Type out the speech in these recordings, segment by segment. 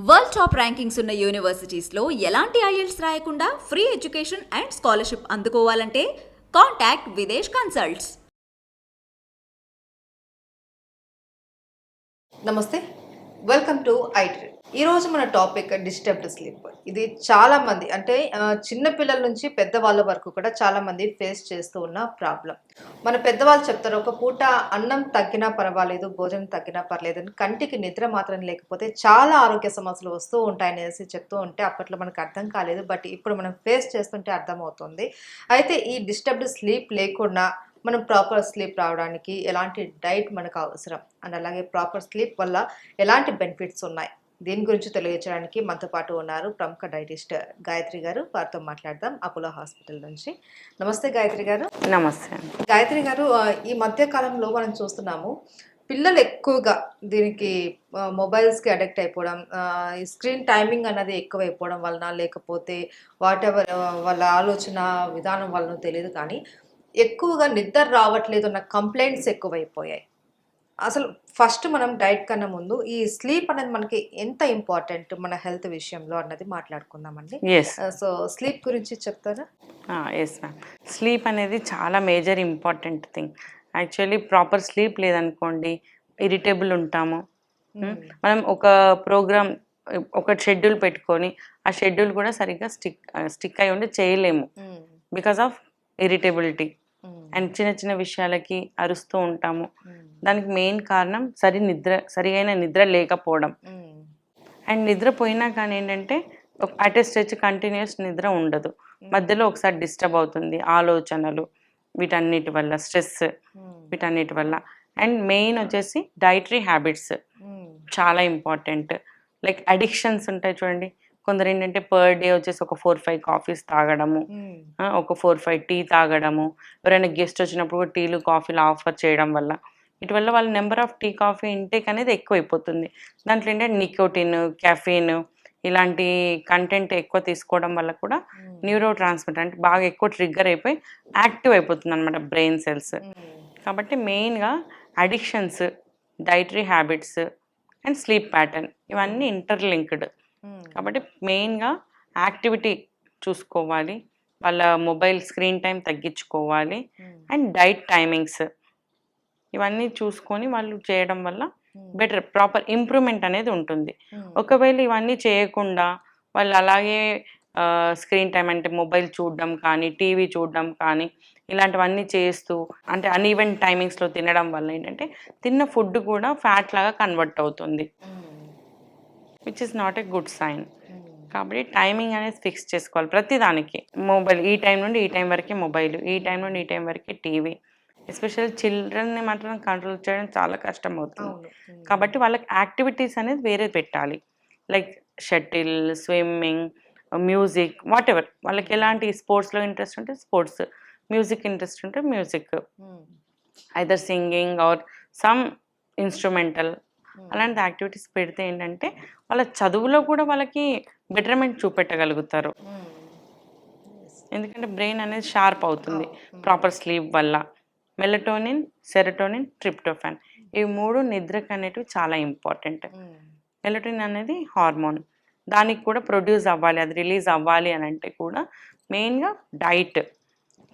World top rankings ఉన్న యూనివర్సిటీస్లో ఎలాంటి IELTS రాయకుండా ఫ్రీ ఎడ్యుకేషన్ అండ్ స్కాలర్షిప్ అందుకోవాలంటే కాంటాక్ట్ విదేశ్ కన్సల్ట్స్. నమస్తే, వెల్కమ్ టు ఐట్రీ. ఈరోజు మన టాపిక్ డిస్టర్బ్డ్ స్లీప్. ఇది చాలా మంది అంటే చిన్న పిల్లల నుంచి పెద్దవాళ్ళ వరకు కూడా చాలా మంది ఫేస్ చేస్తూ ఉన్న ప్రాబ్లం. మన పెద్దవాళ్ళు చెప్తారు, ఒక పూట అన్నం తగ్గినా పర్వాలేదు, భోజనం తగ్గినా పర్లేదు అని, కంటికి నిద్ర మాత్రం లేకపోతే చాలా ఆరోగ్య సమస్యలు వస్తూ ఉంటాయనేసి చెప్తూ ఉంటే అప్పట్లో మనకు అర్థం కాలేదు. బట్ ఇప్పుడు మనం ఫేస్ చేస్తుంటే అర్థమవుతుంది. అయితే ఈ డిస్టర్బ్డ్ స్లీప్ లేకుండా మనం ప్రాపర్ స్లీప్ రావడానికి ఎలాంటి డైట్ మనకు అవసరం అండ్ అలాగే ప్రాపర్ స్లీప్ వల్ల ఎలాంటి బెనిఫిట్స్ ఉన్నాయి, దీని గురించి తెలియజేయడానికి మనతో పాటు ఉన్నారు ప్రముఖ డైటిస్ట్ గాయత్రి గారు. వారితో మాట్లాడదాం అపోలో హాస్పిటల్ నుంచి. నమస్తే గాయత్రి గారు. నమస్తే గాయత్రి గారు, ఈ మధ్య కాలంలో మనం చూస్తున్నాము పిల్లలు ఎక్కువగా దీనికి మొబైల్స్కి అడిక్ట్ అయిపోవడం, ఈ స్క్రీన్ టైమింగ్ అన్నది ఎక్కువైపోవడం వలన, లేకపోతే వాట్ ఎవర్ వాళ్ళ ఆలోచన విధానం వలన తెలియదు కానీ ఎక్కువగా నిద్ర రావట్లేదు అన్న కంప్లైంట్స్ ఎక్కువైపోయాయి. అసలు ఫస్ట్ మనం డైట్ కన్నా ముందు ఈ స్లీప్ అనేది మనకి ఎంత ఇంపార్టెంట్ మన హెల్త్ విషయంలో అన్నది మాట్లాడుకుందామండి. సో స్లీప్ గురించి చెప్తారా? Yes ma'am. స్లీప్ అనేది చాలా major important thing. Actually proper sleep లేదనుకోండి ఇరిటేబుల్ ఉంటాము. మనం ఒక ప్రోగ్రామ్ ఒక షెడ్యూల్ పెట్టుకొని ఆ షెడ్యూల్ కూడా సరిగ్గా స్టిక్ అయి ఉండి చేయలేము బికాస్ ఆఫ్ ఇరిటేబిలిటీ. అండ్ చిన్న చిన్న విషయాలకి అరుస్తూ ఉంటాము. దానికి మెయిన్ కారణం సరైన నిద్ర లేకపోవడం. అండ్ నిద్రపోయినా కానీ ఏంటంటే అట్ ఏ స్ట్రెచ్ కంటిన్యూస్ నిద్ర ఉండదు, మధ్యలో ఒకసారి డిస్టర్బ్ అవుతుంది, ఆలోచనలు వీటన్నిటి వల్ల, స్ట్రెస్ వీటన్నిటి వల్ల. అండ్ మెయిన్ వచ్చేసి డైటరీ హ్యాబిట్స్ చాలా ఇంపార్టెంట్. లైక్ అడిక్షన్స్ ఉంటాయి చూడండి, కొందరు ఏంటంటే పర్ డే వచ్చేసి ఒక 4-5 కాఫీస్ తాగడము, ఒక 4-5 టీ తాగడము, ఎవరైనా గెస్ట్ వచ్చినప్పుడు టీలు కాఫీలు ఆఫర్ చేయడం వల్ల, వీటి వల్ల వాళ్ళ number of tea coffee intake అనేది ఎక్కువైపోతుంది. దాంట్లో ఏంటంటే నికోటిన్, కెఫీన్ ఇలాంటి కంటెంట్ ఎక్కువ తీసుకోవడం వల్ల కూడా న్యూరో ట్రాన్స్మిటర్ అంటే బాగా ఎక్కువ ట్రిగ్గర్ అయిపోయి యాక్టివ్ అయిపోతుంది అనమాట బ్రెయిన్ సెల్స్. కాబట్టి మెయిన్గా addictions, dietary habits and sleep pattern ఇవన్నీ ఇంటర్లింక్డ్. కాబట్టి మెయిన్గా యాక్టివిటీ చూసుకోవాలి, వాళ్ళ మొబైల్ స్క్రీన్ టైం తగ్గించుకోవాలి, అండ్ డైట్ టైమింగ్స్ ఇవన్నీ చూసుకొని వాళ్ళు చేయడం వల్ల బెటర్ ప్రాపర్ ఇంప్రూవ్మెంట్ అనేది ఉంటుంది. ఒకవేళ ఇవన్నీ చేయకుండా వాళ్ళు అలాగే స్క్రీన్ టైం అంటే మొబైల్ చూడడం కానీ, టీవీ చూడడం కానీ ఇలాంటివన్నీ చేస్తూ అంటే అన్ఈవెన్ టైమింగ్స్లో తినడం వల్ల ఏంటంటే తిన్న ఫుడ్ కూడా ఫ్యాట్ లాగా కన్వర్ట్ అవుతుంది, which is not a good sign. కాబట్టి టైమింగ్ అనేది ఫిక్స్ చేసుకోవాలి ప్రతిదానికి. మొబైల్ ఈ టైం నుండి ఈ టైం వరకే మొబైల్, ఈ టైం నుండి ఈ టైం వరకే టీవీ. ఎస్పెషల్లీ చిల్డ్రన్ని మాత్రం కంట్రోల్ చేయడం చాలా కష్టం అవుతుంది. కాబట్టి వాళ్ళకి యాక్టివిటీస్ అనేది వేరే పెట్టాలి, like shuttle, swimming, music, what ever. వాళ్ళకి ఎలాంటి స్పోర్ట్స్లో ఇంట్రెస్ట్ ఉంటే స్పోర్ట్స్, మ్యూజిక్ ఇంట్రెస్ట్ ఉంటే music, either singing or some instrumental, అలాంటి యాక్టివిటీస్ పెడితే ఏంటంటే వాళ్ళ చదువులో కూడా వాళ్ళకి బెటర్మెంట్ చూపెట్టగలుగుతారు. ఎందుకంటే బ్రెయిన్ అనేది షార్ప్ అవుతుంది ప్రాపర్ స్లీప్ వల్ల. మెలటోనిన్, సెరటోనిన్, ట్రిప్టోఫాన్ ఇవి 3 నిద్రకు అనేటివి చాలా ఇంపార్టెంట్. మెలటోనిన్ అనేది హార్మోన్, దానికి కూడా ప్రొడ్యూస్ అవ్వాలి, అది రిలీజ్ అవ్వాలి అని అంటే కూడా మెయిన్గా డైట్,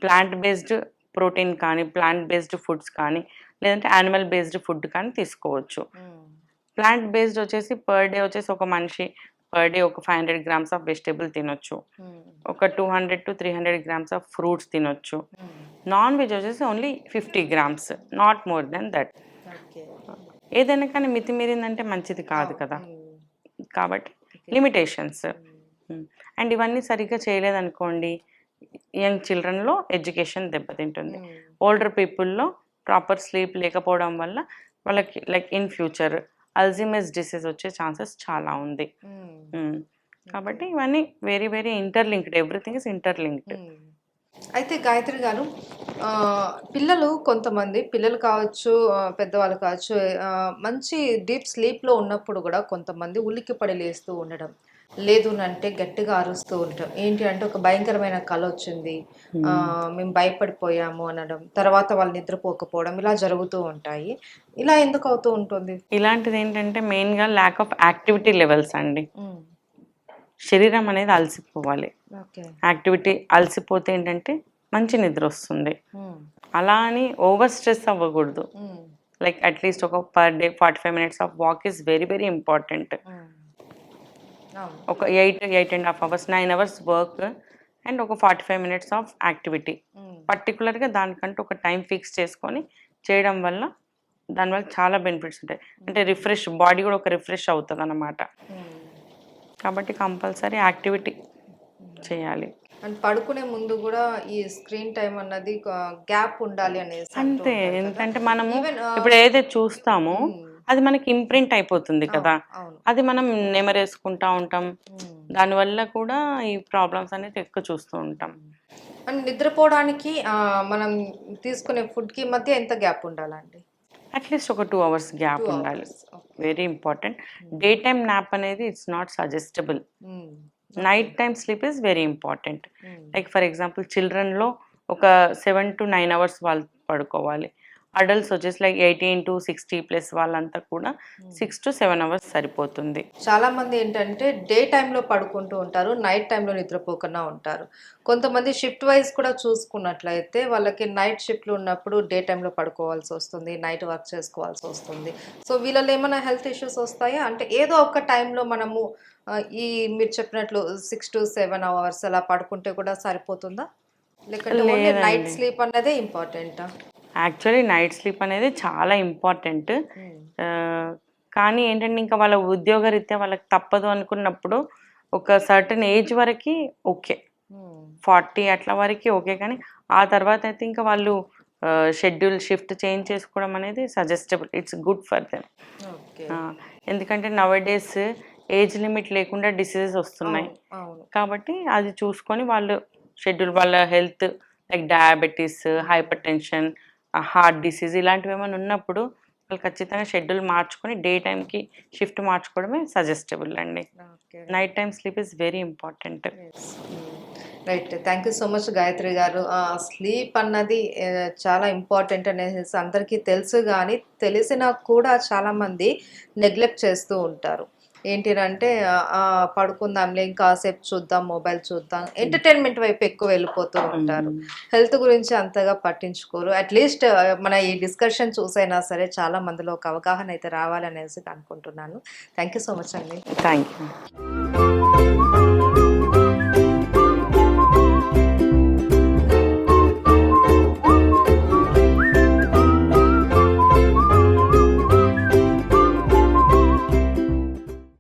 ప్లాంట్ బేస్డ్ ప్రోటీన్ కానీ, ప్లాంట్ బేస్డ్ ఫుడ్స్ కానీ, లేదంటే యానిమల్ బేస్డ్ ఫుడ్ కానీ తీసుకోవచ్చు. ప్లాంట్ బేస్డ్ వచ్చేసి పర్ డే వచ్చేసి ఒక మనిషి పర్ డే ఒక 500 grams ఆఫ్ వెజిటేబుల్ తినొచ్చు, ఒక 200 to 300 grams ఆఫ్ ఫ్రూట్స్ తినొచ్చు. నాన్ వెజ్ వచ్చేసి only 50 grams, not more than that. ఏదైనా కానీ మితిమీరిందంటే మంచిది కాదు కదా. కాబట్టి లిమిటేషన్స్. అండ్ ఇవన్నీ సరిగ్గా చేయలేదనుకోండి యంగ్ చిల్డ్రన్లో ఎడ్యుకేషన్ దెబ్బతింటుంది. ఓల్డర్ పీపుల్లో ప్రాపర్ స్లీప్ లేకపోవడం వల్ల వాళ్ళకి like in future Alzheimer's disease వచ్చే ఛాన్సెస్ చాలా ఉంది. కాబట్టి ఇవన్నీ very very interlinked, everything is interlinked. అయితే గాయత్రి గారు, కొంతమంది పిల్లలు కావచ్చు, పెద్దవాళ్ళు కావచ్చు, మంచి డీప్ స్లీప్లో ఉన్నప్పుడు కూడా కొంతమంది ఉలిక్కిపడి లేస్తూ ఉండడం, లేదు అంటే గట్టిగా అరుస్తూ ఉంటాం. ఏంటి అంటే ఒక భయంకరమైన కల వచ్చింది, మేము భయపడిపోయాము అనడం, తర్వాత వాళ్ళు నిద్రపోకపోవడం ఇలా జరుగుతూ ఉంటాయి. ఇలా ఎందుకు అవుతూ ఉంటుంది? ఇలాంటిది ఏంటంటే మెయిన్గా ల్యాక్ ఆఫ్ యాక్టివిటీ లెవెల్స్ అండి. శరీరం అనేది అలసిపోవాలి. ఓకే. యాక్టివిటీ అలసిపోతే ఏంటంటే మంచి నిద్ర వస్తుంది. అలా అని ఓవర్ స్ట్రెస్ అవ్వకూడదు. లైక్ అట్లీస్ట్ ఒక per day 45 minutes of walk is very very important. ఒక 8.5 అవర్స్ 9 అవర్స్ వర్క్ అండ్ ఒక 45 మినిట్స్ ఆఫ్ యాక్టివిటీ. పర్టికులర్గా దానికంటూ ఒక టైం ఫిక్స్ చేసుకొని చేయడం వల్ల దానివల్ల చాలా బెనిఫిట్స్ ఉంటాయి. అంటే బాడీ కూడా ఒక రిఫ్రెష్ అవుతుంది అన్నమాట. కాబట్టి కంపల్సరీ యాక్టివిటీ చేయాలి. అండ్ పడుకునే ముందు కూడా ఈ స్క్రీన్ టైం అన్నది గ్యాప్ ఉండాలి అనేసి అంటూ అంతే. ఉంటారు కదా. ఎందుకంటే మనము ఈవెన్ ఇప్పుడు ఏదైతే చూస్తామో అది మనకి ఇంప్రింట్ అయిపోతుంది కదా. అవును. అది మనం నెమరేసుకుంటా ఉంటాం. దానివల్ల కూడా ఈ ప్రాబ్లమ్స్ అనేది ఎక్కువ చూస్తూ ఉంటాం. అండ్ నిద్రపోవడానికి మనం తీసుకునే ఫుడ్కి మధ్య ఎంత గ్యాప్ ఉండాలండి? అట్లీస్ట్ ఒక 2 అవర్స్ గ్యాప్ 2 ఉండాలి. hours. Okay. Very important. Day time nap అనేది it's not suggestible. Night time sleep is very important. Like for example చిల్డ్రన్లో ఒక 7 to 9 అవర్స్ వాళ్ళు పడుకోవాలి. అడల్ట్స్ వచ్చేసి లైక్ 18 to 60+ వాళ్ళంతా కూడా 6 to 7 అవర్స్ సరిపోతుంది. చాలా మంది ఏంటంటే డే టైంలో పడుకుంటూ ఉంటారు, నైట్ టైంలో నిద్రపోకుండా ఉంటారు. కొంతమంది షిఫ్ట్ వైజ్ కూడా చూసుకున్నట్లయితే వాళ్ళకి నైట్ షిఫ్ట్లు ఉన్నప్పుడు డే టైంలో పడుకోవాల్సి వస్తుంది, నైట్ వర్క్ చేసుకోవాల్సి వస్తుంది. సో వీళ్ళలో ఏమైనా హెల్త్ ఇష్యూస్ వస్తాయా? అంటే ఏదో ఒక టైంలో మనము ఈ మీరు చెప్పినట్లు 6 to 7 అవర్స్ అలా పడుకుంటే కూడా సరిపోతుందా? లేకంటే ఓన్లీ నైట్ లేదండి. స్లీప్ అన్నదే ఇంపార్టెంటా? యాక్చువల్లీ నైట్ స్లీప్ అనేది చాలా ఇంపార్టెంట్. కానీ ఏంటంటే ఇంకా వాళ్ళ ఉద్యోగరీత్యా వాళ్ళకి తప్పదు అనుకున్నప్పుడు ఒక సర్టన్ ఏజ్ వరకు ఓకే, 40 అట్లా వరకు ఓకే. కానీ ఆ తర్వాత అయితే ఇంకా వాళ్ళు షిఫ్ట్ చేంజ్ చేసుకోవడం అనేది suggestible. It's good for them. Okay. ఎందుకంటే నవడేస్ ఏజ్ లిమిట్ లేకుండా డిసీజెస్ వస్తున్నాయి. అవును. కాబట్టి అది చూసుకొని వాళ్ళు వాళ్ళ health like diabetes, hyper tension, heart disease ఇలాంటివి ఏమైనా ఉన్నప్పుడు వాళ్ళు ఖచ్చితంగా షెడ్యూల్ మార్చుకొని డే టైంకి షిఫ్ట్ మార్చుకోవడమే సజెస్టబుల్ అండి. Okay. Night time sleep is very important. Right. Thank you so much Gayatri గారు. స్లీప్ అన్నది చాలా ఇంపార్టెంట్ అనేసి అందరికీ తెలుసు, కానీ తెలిసినా కూడా చాలామంది నెగ్లెక్ట్ చేస్తూ ఉంటారు. ఏంటినంటే పడుకుందాంలే, ఇంకాసేపు చూద్దాం, మొబైల్ చూద్దాం, ఎంటర్టైన్మెంట్ వైపు ఎక్కువ వెళ్ళిపోతూ ఉంటారు. హెల్త్ గురించి అంతగా పట్టించుకోరు. అట్లీస్ట్ మన ఈ డిస్కషన్ చూసైనా సరే చాలా మందిలో ఒక అవగాహన అయితే రావాలనేసి అనుకుంటున్నాను. థ్యాంక్ యూ సో మచ్ అండి. Thank you.